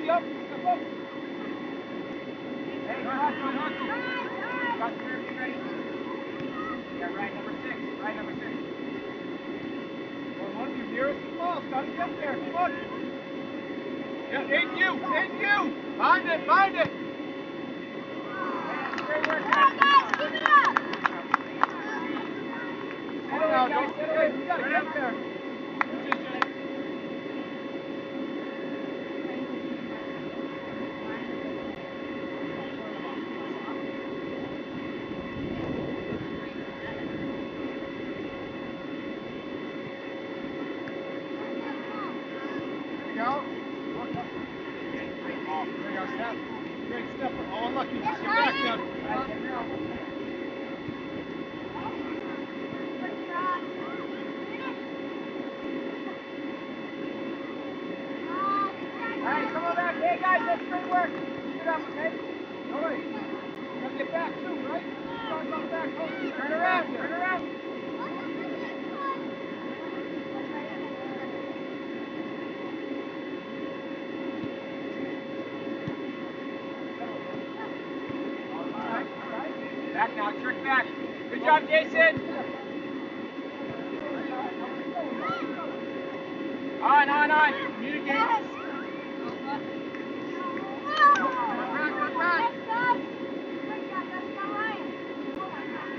Joey, up. Step up. Hey, hustle. Got your be ready. Yeah, right number 6. Right number 6. Well, one of you nearest the ball. Gotta get there. Come on. Yeah, in you. Find it. Yeah, great work, guys. Keep it up. Settle down, guys. Settle in. We gotta get there. Great step. Oh, unlucky. Just get back down. Alright, come on back. Hey guys, that's great work. Keep it up, okay? Joey, you gotta get back too, right? Start on back. Oh, turn around. Back now, trick back. Good job, Jason. On. Communicate. Back.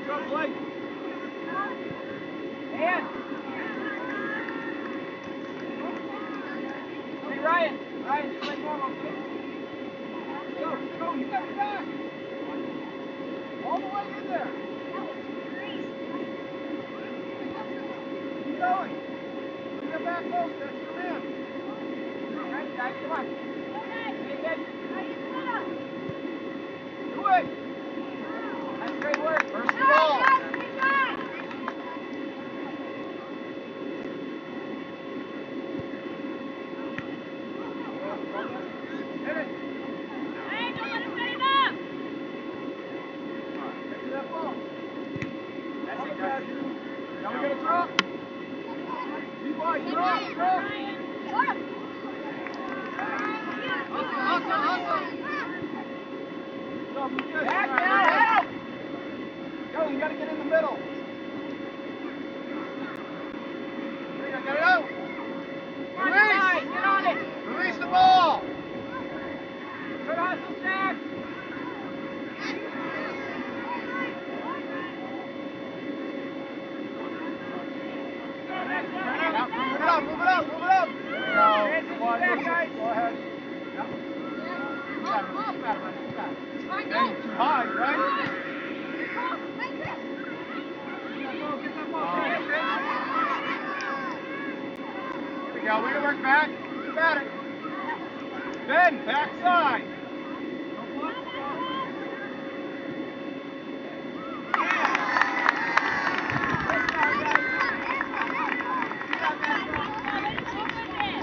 Go, Blake. And. Hey, Ryan, just like normal, okay? Go, you got it back. All the way in there. Keep going. Bring it back close. That's your man. All right, guys, come on. Do it. That's great work. First of all. Hit it. Hey, don't let him get him up. Get to that ball. That's it, guys. Now we're going to drop. Be wide. Drop. Hustle. Go, back now. Go, you got to get in the middle. There you go, get it out. Release. Get on it. Release the ball. Good hustle, Jack. Move it up. There we go. Go ahead. Too high, right? Get that ball. Here we go. We're going to work back. You got it. Ben, backside.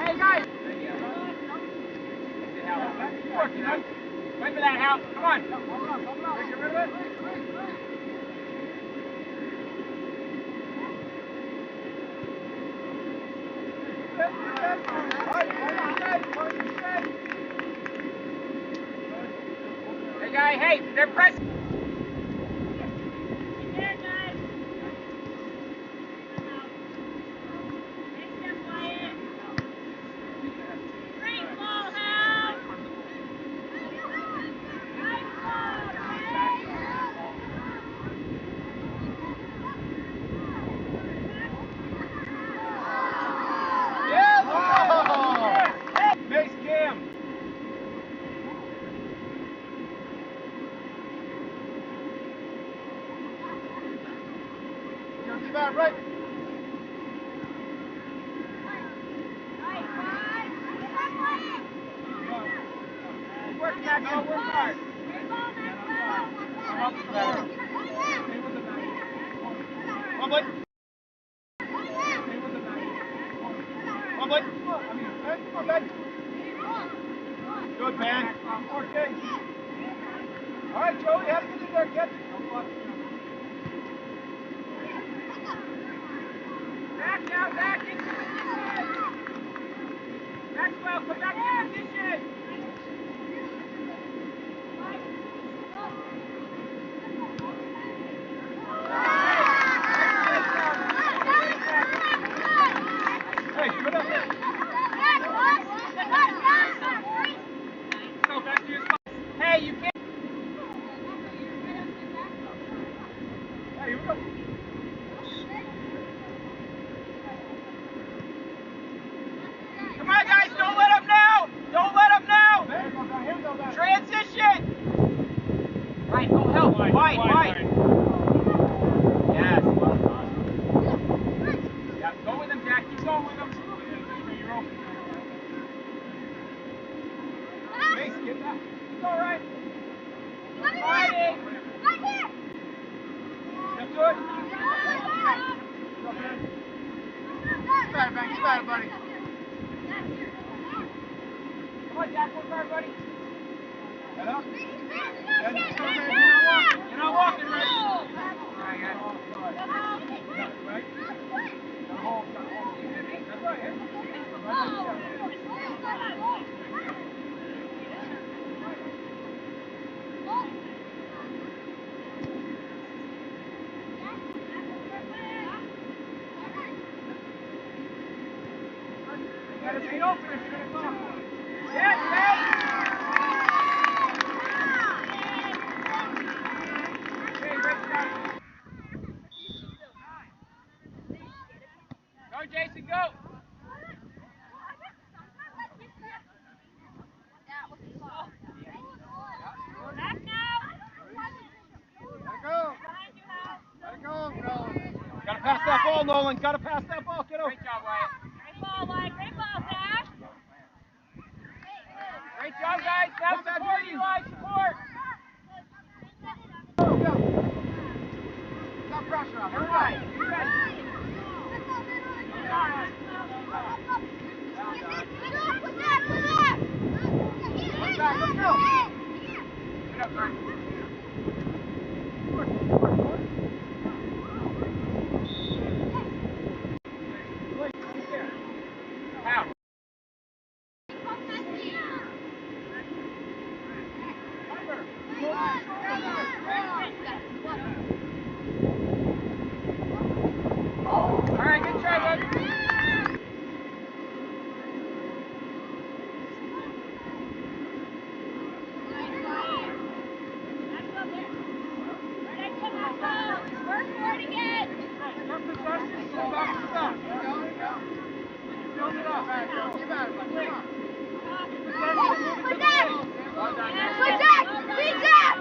Hey, guys. Wait for that, Hal. Come on. Get rid of it. Hey, guy, hey, they're pressing. Right. Work, Maxwell, work hard. Public. Come on, Ben. Good, man. Okay. All right, Joey, how to get in there, kid? Back now, back into position. Maxwell, come back to position. got it, buddy. Come on, Jack, work hard, buddy. Head up. Head up. You're not walking, right? All right, guys. Right? Got a hold. That's right. You gotta be open if you're gonna go. Yes, hey! Okay, great start. Go, Jason, go! Back now. Let it go! Let it go, Nolan. Gotta pass that ball, Nolan. Gotta pass that ball, kiddo. Great job, Wyatt. Great ball, Wyatt. Great ball, Zach. Great job, guys. Now support, Eli. Support. Go, go. Got pressure on. All right. You ready? Let's back. Let's go. Get up, Mark. Out. All right, good try, bud. Work for it again. Your possession, go back to that. Build it up. All right, you got it, bud. Come on. Possession, move it to the middle. Well done, man. Good job. Good job.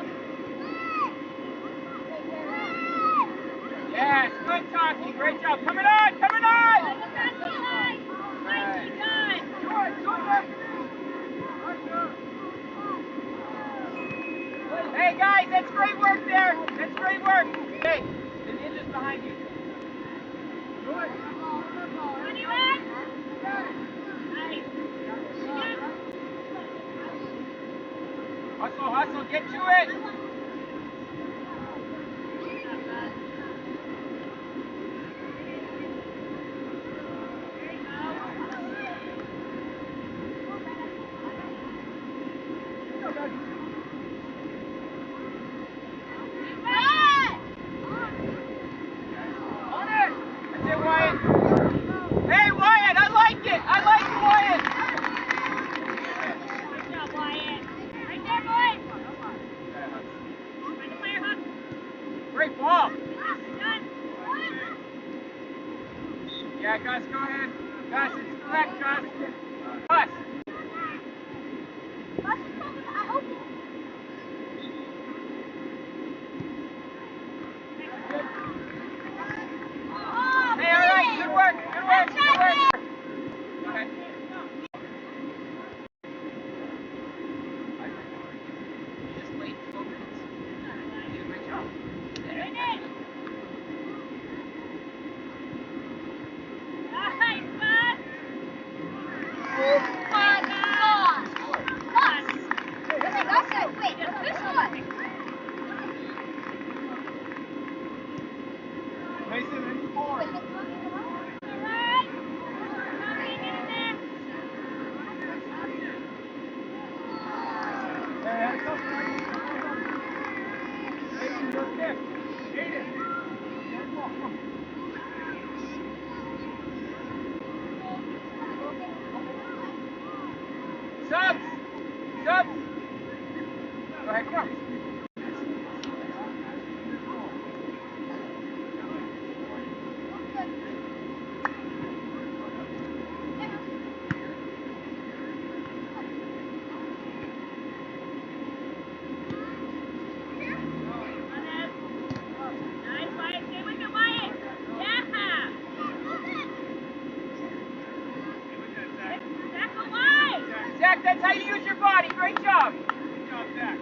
Yes, good talking. Great job. Coming on, coming on. Nicely done. Hey guys, that's great work there. That's great work. Hey, the ninja's behind you. Good. Ready, Red? Nice. Hustle, hustle, get to it. On it. That's it, Wyatt. Hey, Wyatt, I like it. I like it, Wyatt. Good job, Wyatt. Right there, boys. Find the player, Huck. Great ball. Done. Yeah, Gus, go ahead. Gus, it's correct, Gus. Gus. Hey, all right, good work, good work, good work. Go ahead. You just late 12 minutes. You did a great job. Nice, bud. Good. My God. Plus. Like I said, wait, this one. Mason, in 4. All right. Get in there. Hey, had a couple, right? Mason, your kick. Aiden. Stand ball, come on. Subs! Subs! Go ahead, come on. Nice, Wyatt. Stay with it, Wyatt. Yeah. Zach, alive. Zach, that's how you use your body. Great job. Good job, Zach.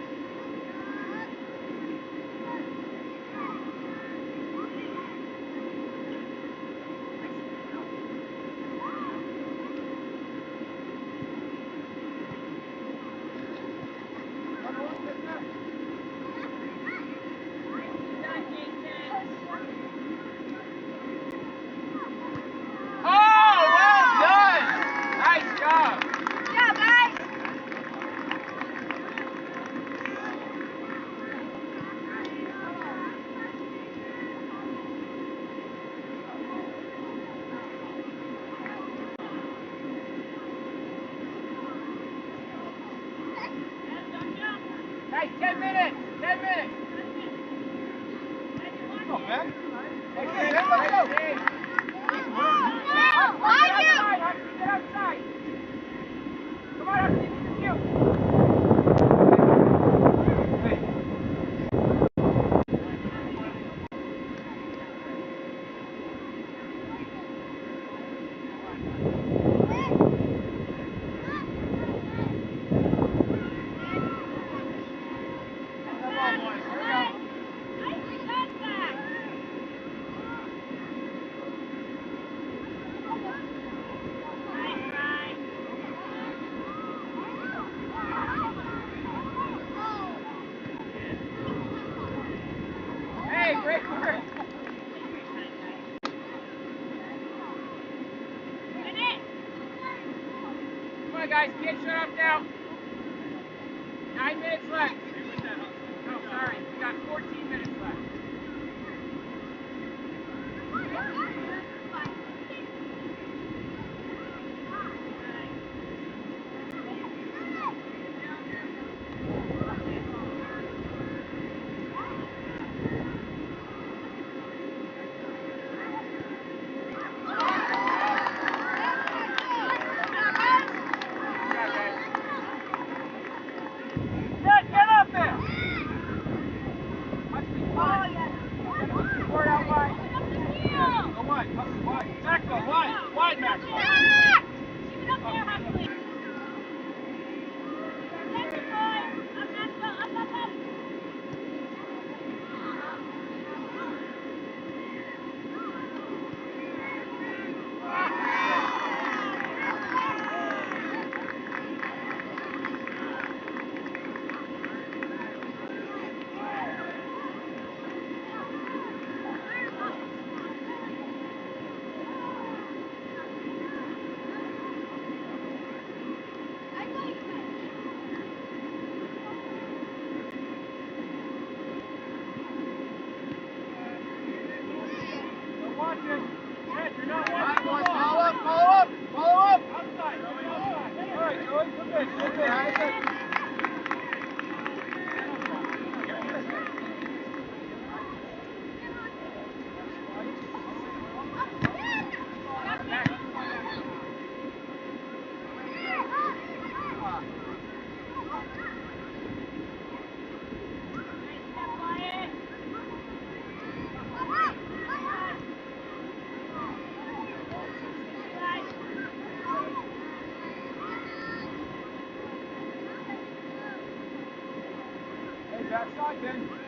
10 minutes. 10 minutes. Come on, man. Hey, let's go. Outside. Get outside. Come on, Hudson. It's you. Hey. Hey, great work. Come on, guys. Can't shut up now. 9 minutes left. No, sorry. We got 14 minutes left. Get up there! Word out wide. Go wide. Wide. Maxwell, wide. Wide, Maxwell. Don't watch it. Ed, you're not watching the ball. Follow up. Outside. All right, Joey. Good pitch. Hey, backside then.